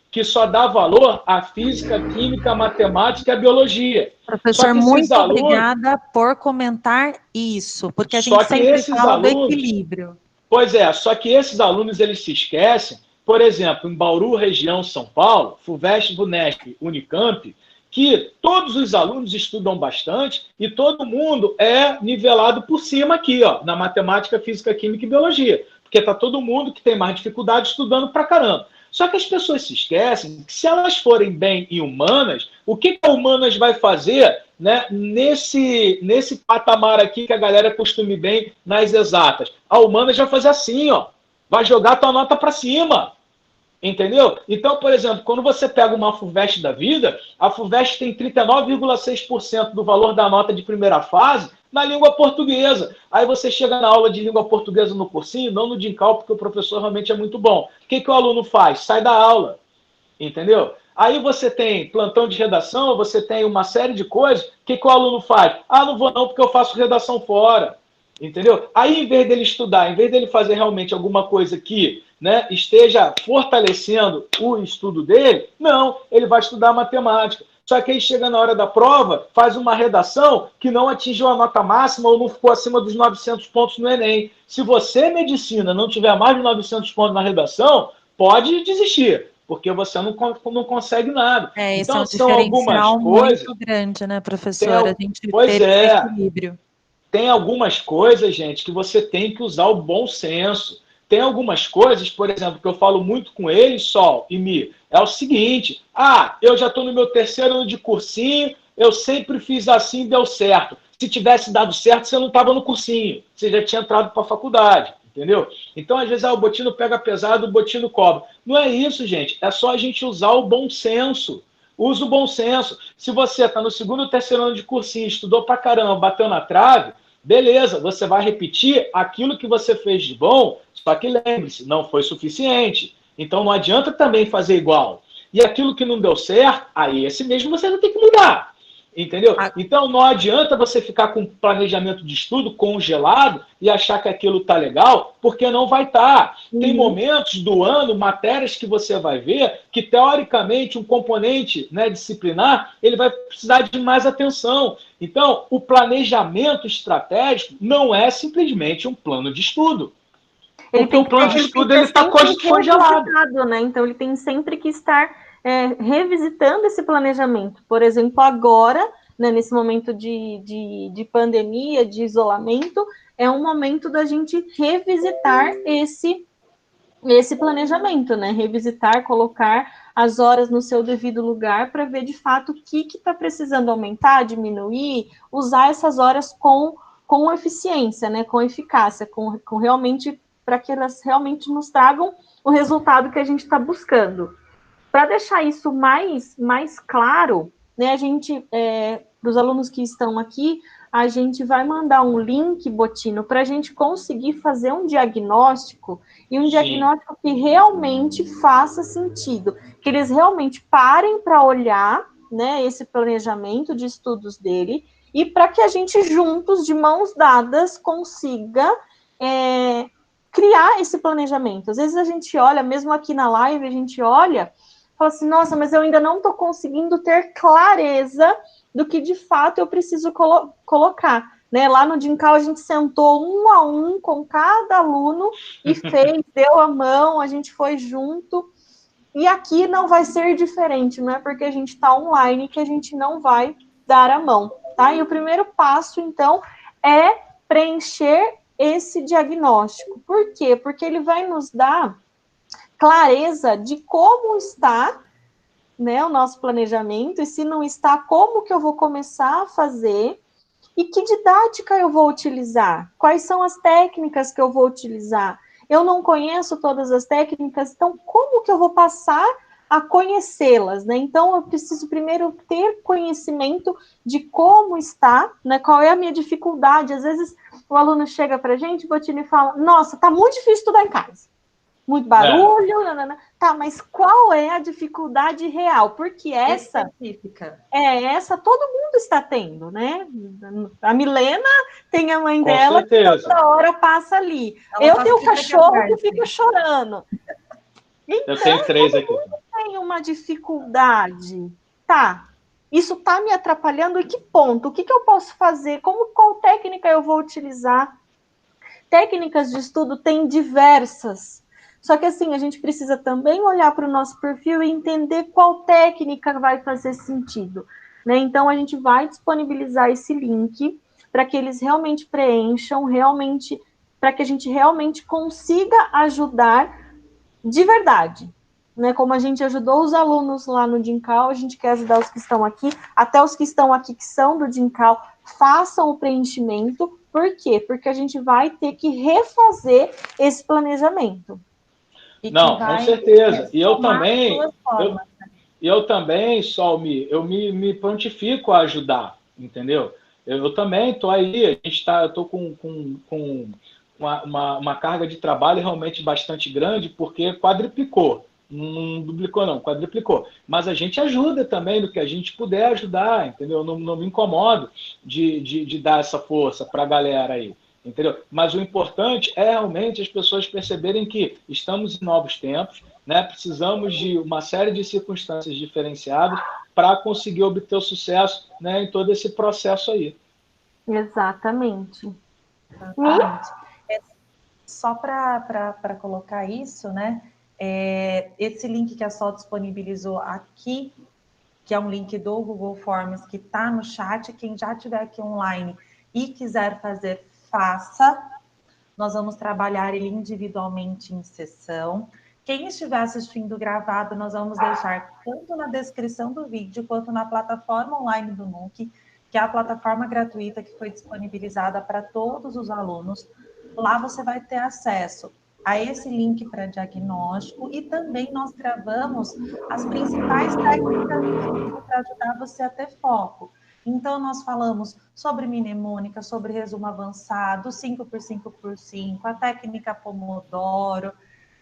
que só dá valor à física, química, matemática e à biologia. Professor, muito obrigada por comentar isso, porque a gente sempre fala do equilíbrio. Pois é, só que esses alunos, eles se esquecem, por exemplo, em Bauru, região São Paulo, FUVEST, VUNESP, Unicamp, que todos os alunos estudam bastante e todo mundo é nivelado por cima aqui, na matemática, física, química e biologia, porque está todo mundo que tem mais dificuldade estudando pra caramba. Só que as pessoas se esquecem que se elas forem bem em humanas, o que a humanas vai fazer, né, nesse patamar aqui que a galera costume bem nas exatas? A humanas vai fazer assim, vai jogar a tua nota para cima. Entendeu? Então, por exemplo, quando você pega uma FUVEST da vida, a FUVEST tem 39,6% do valor da nota de primeira fase na língua portuguesa. Aí você chega na aula de língua portuguesa no cursinho, não no DINCAL, porque o professor realmente é muito bom. O que o aluno faz? Sai da aula. Entendeu? Aí você tem plantão de redação, você tem uma série de coisas. O que o aluno faz? Não vou não, porque eu faço redação fora. Entendeu? Aí, em vez dele estudar, em vez dele fazer realmente alguma coisa que, né, esteja fortalecendo o estudo dele, não, ele vai estudar matemática. Só que aí chega na hora da prova, faz uma redação que não atingiu a nota máxima ou não ficou acima dos 900 pontos no Enem. Se você, medicina, não tiver mais de 900 pontos na redação, pode desistir, porque você não consegue nada. Então, são algumas coisas muito grande, né, professora? A gente ter esse equilíbrio. Tem algumas coisas, gente, que você tem que usar o bom senso. Tem algumas coisas, por exemplo, que eu falo muito com eles, Sol e Mi, é o seguinte: eu já estou no meu 3º ano de cursinho, eu sempre fiz assim e deu certo. Se tivesse dado certo, você não estava no cursinho, você já tinha entrado para a faculdade, entendeu? Então, às vezes, o botino pega pesado, o botino cobra. Não é isso, gente, é só a gente usar o bom senso. Usa o bom senso. Se você está no 2º ou 3º ano de cursinho, estudou pra caramba, bateu na trave, beleza, você vai repetir aquilo que você fez de bom, só que lembre-se, não foi suficiente. Então não adianta também fazer igual. E aquilo que não deu certo, aí esse mesmo você vai ter que mudar. Entendeu? Então não adianta você ficar com planejamento de estudo congelado e achar que aquilo tá legal, porque não vai estar. Tem momentos do ano, matérias que você vai ver, que teoricamente um componente, né, disciplinar, ele vai precisar de mais atenção. Então, o planejamento estratégico não é simplesmente um plano de estudo. Porque o plano de estudo está congelado. Né? Então, ele tem sempre que estar revisitando esse planejamento. Por exemplo, agora, né, nesse momento de pandemia, de isolamento, é um momento da gente revisitar esse planejamento, né? Revisitar, colocar as horas no seu devido lugar para ver de fato o que está precisando aumentar, diminuir, usar essas horas com eficiência, né? Com eficácia, com realmente, para que elas realmente nos tragam o resultado que a gente está buscando. Para deixar isso mais claro, né, a gente, para os alunos que estão aqui, a gente vai mandar um link, Botino, para a gente conseguir fazer um diagnóstico, e um diagnóstico que realmente faça sentido, que eles realmente parem para olhar, né, esse planejamento de estudos dele, e para que a gente juntos, de mãos dadas, consiga criar esse planejamento. Às vezes a gente olha, mesmo aqui na live, a gente olha, fala assim, nossa, mas eu ainda não estou conseguindo ter clareza do que de fato eu preciso colocar. Né? Lá no Dincal a gente sentou 1 a 1 com cada aluno e fez, deu a mão, a gente foi junto. E aqui não vai ser diferente, não é porque a gente está online que a gente não vai dar a mão, tá? E o primeiro passo, então, é preencher esse diagnóstico. Por quê? Porque ele vai nos dar clareza de como está, né, o nosso planejamento, e se não está, como que eu vou começar a fazer, e que didática eu vou utilizar, quais são as técnicas que eu vou utilizar. Eu não conheço todas as técnicas, então como que eu vou passar a conhecê-las, né? Então eu preciso primeiro ter conhecimento de como está, né? Qual é a minha dificuldade. Às vezes o aluno chega para a gente, Botino, e fala, nossa, tá muito difícil estudar em casa. Muito barulho, tá, mas qual é a dificuldade real? Porque essa específica. Essa todo mundo está tendo, né? A Milena tem a mãe Com dela certeza. que toda hora passa ali. Eu tenho o cachorro que fica chorando. Então, eu tenho 3 aqui. Tem uma dificuldade. Tá. Isso está me atrapalhando em que ponto? O que eu posso fazer? Qual técnica eu vou utilizar? Técnicas de estudo tem diversas. Só que assim, a gente precisa também olhar para o nosso perfil e entender qual técnica vai fazer sentido. Né? Então, a gente vai disponibilizar esse link para que eles realmente preencham, para que a gente realmente consiga ajudar de verdade. Né? Como a gente ajudou os alunos lá no Dincal, a gente quer ajudar os que estão aqui, até os que estão aqui que são do Dincal, façam o preenchimento. Por quê? Porque a gente vai ter que refazer esse planejamento. Não, com certeza. E eu também, Solmi, eu me prontifico a ajudar, entendeu? Eu também estou aí, eu estou com uma carga de trabalho realmente bastante grande, porque quadruplicou. Não duplicou, não, quadruplicou. Mas a gente ajuda também do que a gente puder ajudar, entendeu? Não me incomodo de dar essa força para a galera aí, entendeu? Mas o importante é realmente as pessoas perceberem que estamos em novos tempos, né? Precisamos de uma série de circunstâncias diferenciadas para conseguir obter o sucesso, né, em todo esse processo aí. Exatamente. Só para colocar isso, né? Esse link que a Sol disponibilizou aqui, que é um link do Google Forms, que está no chat, quem já estiver aqui online e quiser fazer, faça. Nós vamos trabalhar ele individualmente em sessão. Quem estiver assistindo gravado, nós vamos deixar tanto na descrição do vídeo, quanto na plataforma online do NUC, que é a plataforma gratuita que foi disponibilizada para todos os alunos. Lá você vai ter acesso a esse link para diagnóstico, e também nós gravamos as principais técnicas para ajudar você a ter foco. Então, nós falamos sobre mnemônica, sobre resumo avançado, 5x5x5, a técnica Pomodoro,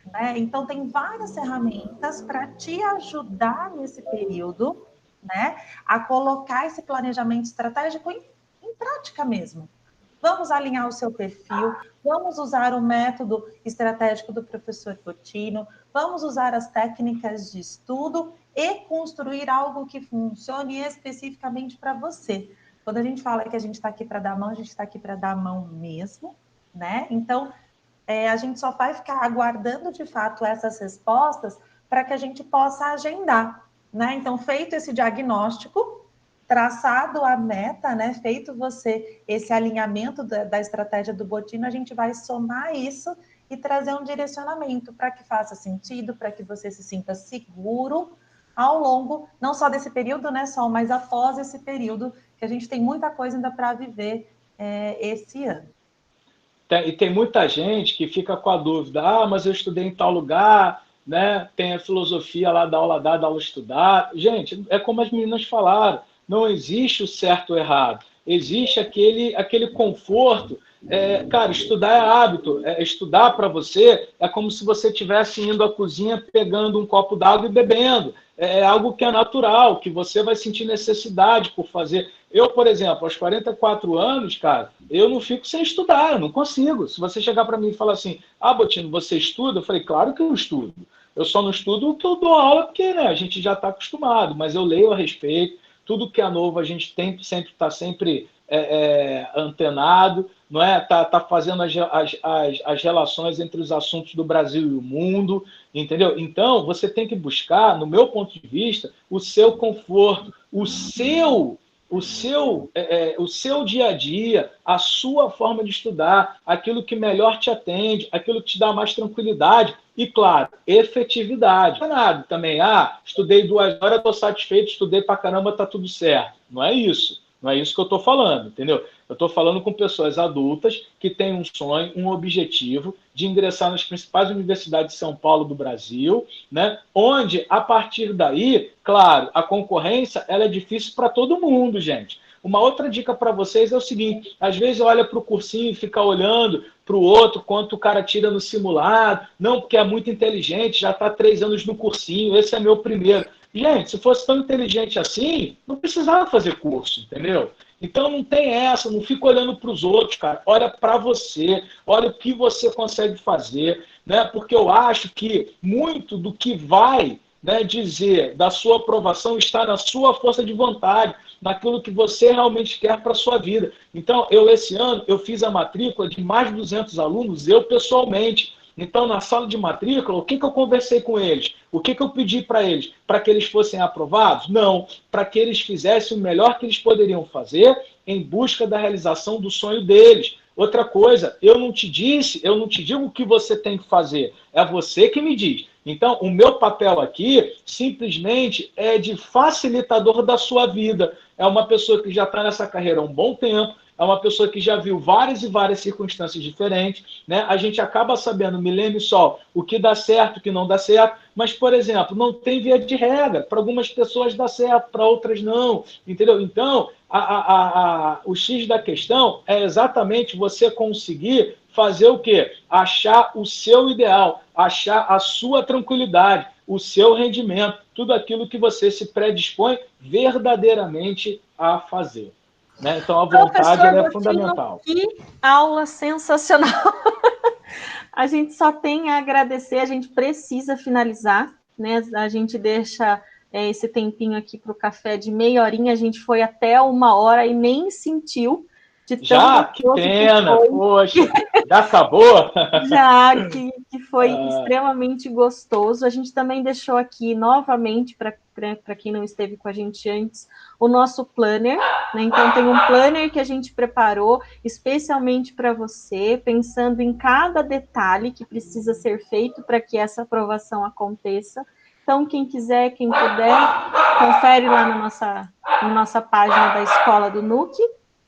né? Então, tem várias ferramentas para te ajudar nesse período, né, a colocar esse planejamento estratégico em prática mesmo. Vamos alinhar o seu perfil, vamos usar o método estratégico do professor Botino, vamos usar as técnicas de estudo e construir algo que funcione especificamente para você. Quando a gente fala que a gente está aqui para dar a mão, a gente está aqui para dar a mão mesmo, né? Então, a gente só vai ficar aguardando, de fato, essas respostas para que a gente possa agendar, né? Então, feito esse diagnóstico, traçado a meta, né? Feito você esse alinhamento da estratégia do Botino, a gente vai somar isso e trazer um direcionamento para que faça sentido, para que você se sinta seguro ao longo, não só desse período, né, Sol, mas após esse período, que a gente tem muita coisa ainda para viver esse ano. E tem muita gente que fica com a dúvida, mas eu estudei em tal lugar, né? Tem a filosofia lá da aula dada, aula estudada. Gente, é como as meninas falaram, não existe o certo ou errado. Existe aquele conforto. Cara, estudar é hábito. Estudar para você é como se você estivesse indo à cozinha, pegando um copo d'água e bebendo. É algo que é natural, que você vai sentir necessidade por fazer. Eu, por exemplo, aos 44 anos, cara, eu não fico sem estudar, eu não consigo. Se você chegar para mim e falar assim, Botino, você estuda? Eu falei, claro que eu estudo. Eu só não estudo o que eu dou aula, porque né, a gente já está acostumado, mas eu leio a respeito. Tudo que é novo, a gente está sempre antenado, não é? Tá fazendo as relações entre os assuntos do Brasil e o mundo, entendeu? Então, você tem que buscar, no meu ponto de vista, o seu conforto, o seu dia a dia, a sua forma de estudar, aquilo que melhor te atende, aquilo que te dá mais tranquilidade e, claro, efetividade. Não é nada também, estudei 2 horas, estou satisfeito, estudei pra caramba, tá tudo certo. Não é isso. Não é isso que eu estou falando, entendeu? Eu estou falando com pessoas adultas que têm um sonho, um objetivo de ingressar nas principais universidades de São Paulo do Brasil, né? Onde, a partir daí, claro, a concorrência ela é difícil para todo mundo, gente. Uma outra dica para vocês é o seguinte, às vezes olha para o cursinho e fica olhando para o outro, quanto o cara tira no simulado, não, porque é muito inteligente, já está 3 anos no cursinho, esse é meu primeiro. Gente, se fosse tão inteligente assim, não precisava fazer curso, entendeu? Então não tem essa, não fica olhando para os outros, cara. Olha para você, olha o que você consegue fazer, né? Porque eu acho que muito do que vai, né, dizer da sua aprovação está na sua força de vontade, naquilo que você realmente quer para a sua vida. Então, esse ano, eu fiz a matrícula de mais de 200 alunos, eu pessoalmente. Então, na sala de matrícula, o que eu conversei com eles? O que eu pedi para eles? Para que eles fossem aprovados? Não, para que eles fizessem o melhor que eles poderiam fazer em busca da realização do sonho deles. Outra coisa, eu não te digo o que você tem que fazer, é você que me diz. Então, o meu papel aqui, simplesmente, é de facilitador da sua vida. É uma pessoa que já está nessa carreira há um bom tempo, é uma pessoa que já viu várias e várias circunstâncias diferentes, né? A gente acaba sabendo, milênio só, o que dá certo, o que não dá certo, mas, por exemplo, não tem via de regra. Para algumas pessoas dá certo, para outras não, entendeu? Então, o X da questão é exatamente você conseguir fazer o quê? Achar o seu ideal, achar a sua tranquilidade, o seu rendimento, tudo aquilo que você se predispõe verdadeiramente a fazer. Né? Então, a vontade é fundamental. Que aula sensacional! A gente só tem a agradecer, a gente precisa finalizar, né? A gente deixa esse tempinho aqui para o café de meia horinha, a gente foi até 1 hora e nem sentiu. Já? Que pena! Poxa, já acabou? Já, que foi extremamente gostoso. A gente também deixou aqui, novamente, para quem não esteve com a gente antes, o nosso planner, né? Então, tem um planner que a gente preparou especialmente para você, pensando em cada detalhe que precisa ser feito para que essa aprovação aconteça. Então, quem quiser, quem puder, confere lá na nossa página da Escola do NUC,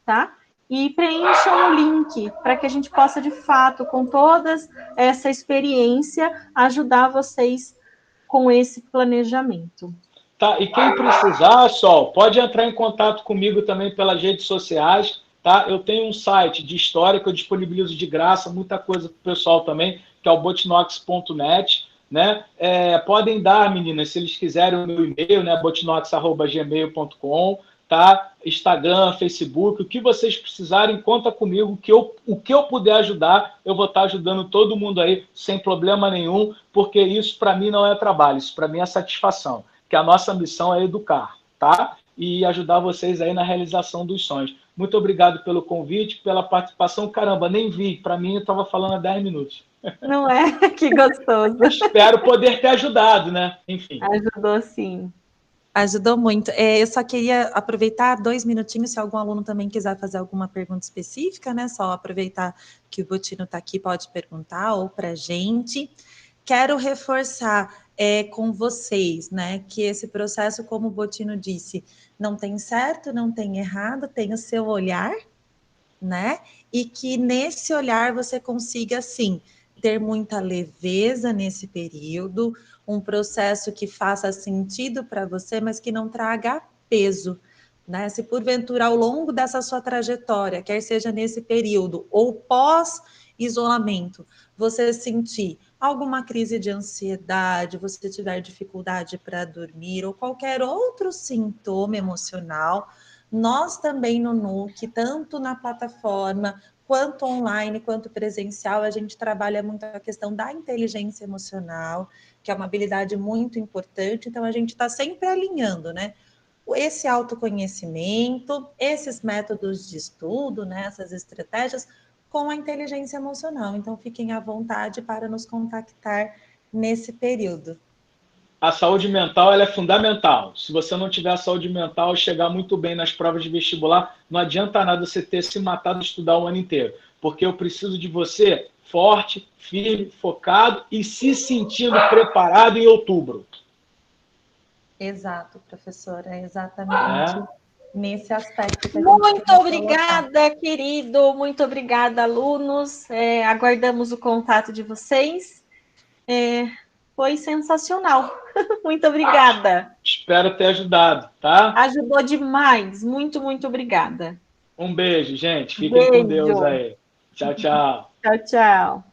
tá? E preencham o link para que a gente possa, de fato, com toda essa experiência, ajudar vocês com esse planejamento. Tá, e quem precisar, Sol, pode entrar em contato comigo também pelas redes sociais, tá? Eu tenho um site de história que eu disponibilizo de graça, muita coisa para o pessoal também, que é o botinox.net, né? Podem dar, meninas, se eles quiserem o meu e-mail, né? botinox@gmail.com, tá? Instagram, Facebook, o que vocês precisarem, conta comigo, o que eu puder ajudar, eu vou estar ajudando todo mundo aí, sem problema nenhum, porque isso para mim não é trabalho, isso para mim é satisfação, que a nossa missão é educar, tá? E ajudar vocês aí na realização dos sonhos. Muito obrigado pelo convite, pela participação. Caramba, nem vi, para mim eu estava falando há 10 minutos. Não é? Que gostoso. Espero poder ter ajudado, né? Enfim. Ajudou sim. Ajudou muito. Eu só queria aproveitar 2 minutinhos, se algum aluno também quiser fazer alguma pergunta específica, né? Só aproveitar que o Botino está aqui, pode perguntar, ou para a gente. Quero reforçar com vocês, né? Que esse processo, como o Botino disse, não tem certo, não tem errado, tem o seu olhar, né? E que nesse olhar você consiga, assim, ter muita leveza nesse período, um processo que faça sentido para você, mas que não traga peso, né? Se porventura ao longo dessa sua trajetória, quer seja nesse período ou pós-isolamento, você sentir alguma crise de ansiedade, você tiver dificuldade para dormir ou qualquer outro sintoma emocional, nós também no NUC, tanto na plataforma quanto online, quanto presencial, a gente trabalha muito a questão da inteligência emocional, que é uma habilidade muito importante, então a gente está sempre alinhando, né? Esse autoconhecimento, esses métodos de estudo, né, essas estratégias, com a inteligência emocional. Então, fiquem à vontade para nos contactar nesse período. A saúde mental ela é fundamental. Se você não tiver a saúde mental, chegar muito bem nas provas de vestibular, não adianta nada você ter se matado de estudar o ano inteiro. Porque eu preciso de você forte, firme, focado e se sentindo preparado em outubro. Exato, professora, é exatamente nesse aspecto que a gente muito obrigada, querido, muito obrigada, alunos. Aguardamos o contato de vocês. Foi sensacional. Muito obrigada. Espero ter ajudado, tá? Ajudou demais. Muito, muito obrigada. Um beijo, gente. Fiquem com Deus aí. Tchau, tchau. Tchau, tchau.